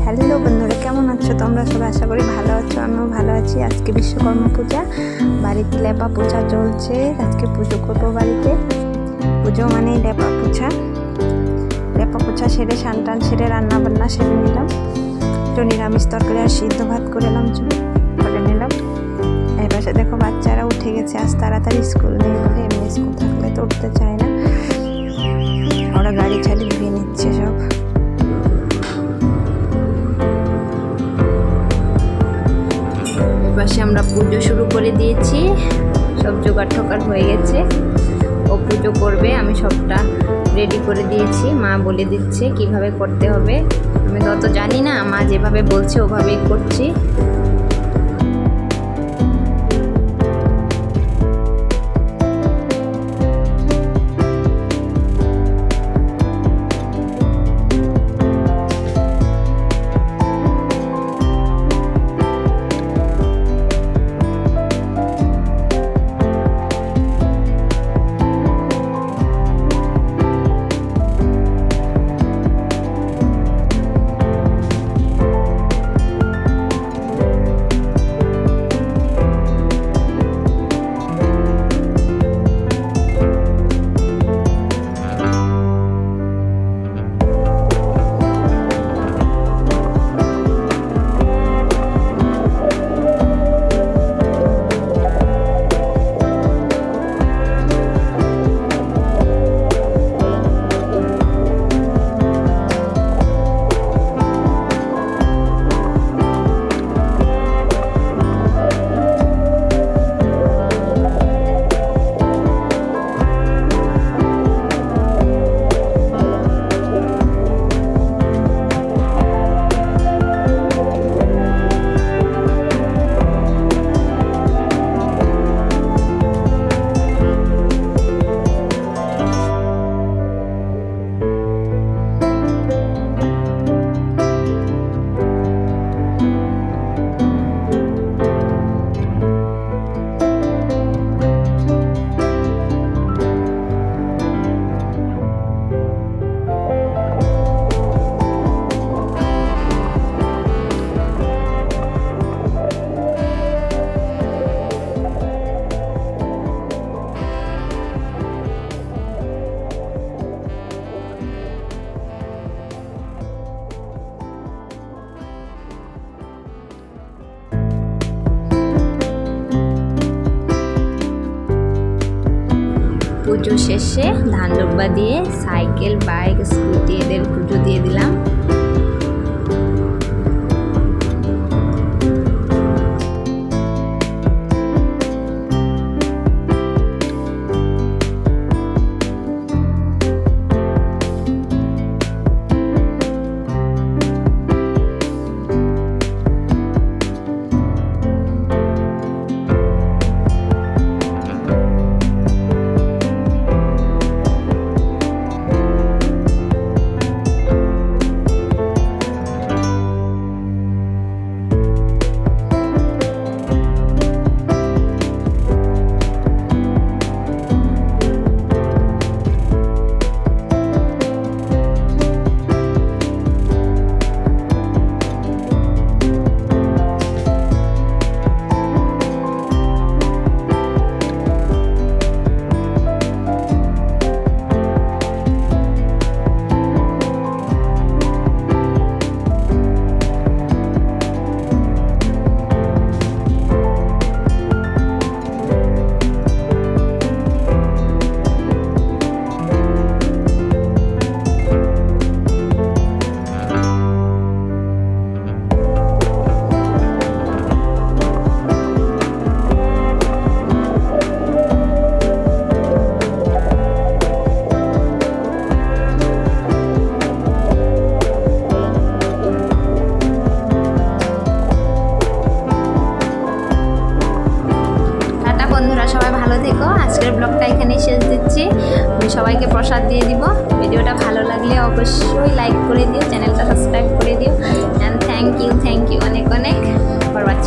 Hello বন্ধুরা, কেমন আছো তোমরা সবাই? আশা করি ভালো আছো, আমিও ভালো আছি। আজকে বিশ্বকর্মা পূজা, বাড়িতে লেপা পোছা চলছে। আজকে পুজো করবো বাড়িতে। পুজো মানে লেপা পোছা সেরে টান সেরে রান্না বান্না সেরে নিলাম। একটু নিরামিষ তরকারি আর সিদ্ধ ভাত করে নিলাম। এই পাশে দেখো বাচ্চারা উঠে গেছে, আজ তাড়াতাড়ি স্কুল নেই বলে। এমনি স্কুল থাকলে তো উঠতে চায় না, ওরা গাড়ি ছাড়ি ধুয়ে নিচ্ছে সব। পাশে আমরা পুজো শুরু করে দিয়েছি, সব জোগাড় ঠোকার হয়ে গেছে। ও পুজো করবে, আমি সবটা রেডি করে দিয়েছি। মা বলে দিচ্ছে কিভাবে করতে হবে। আমি তো অত জানি না, মা যেভাবে বলছে ওভাবেই করছি। পুজো শেষে ধান ডুব্বা দিয়ে সাইকেল, বাইক, স্কুটি এদের পুজো দিয়ে দিলাম। সবাই ভালো থেকো। আজকের ব্লগটা এখানেই শেষ দিচ্ছি। আমি সবাইকে প্রসাদ দিয়ে দিব। ভিডিওটা ভালো লাগলে অবশ্যই লাইক করে দিও, চ্যানেলটা সাবস্ক্রাইব করে দিও। অ্যান্ড থ্যাংক ইউ অনেক ফর ওয়াচিং।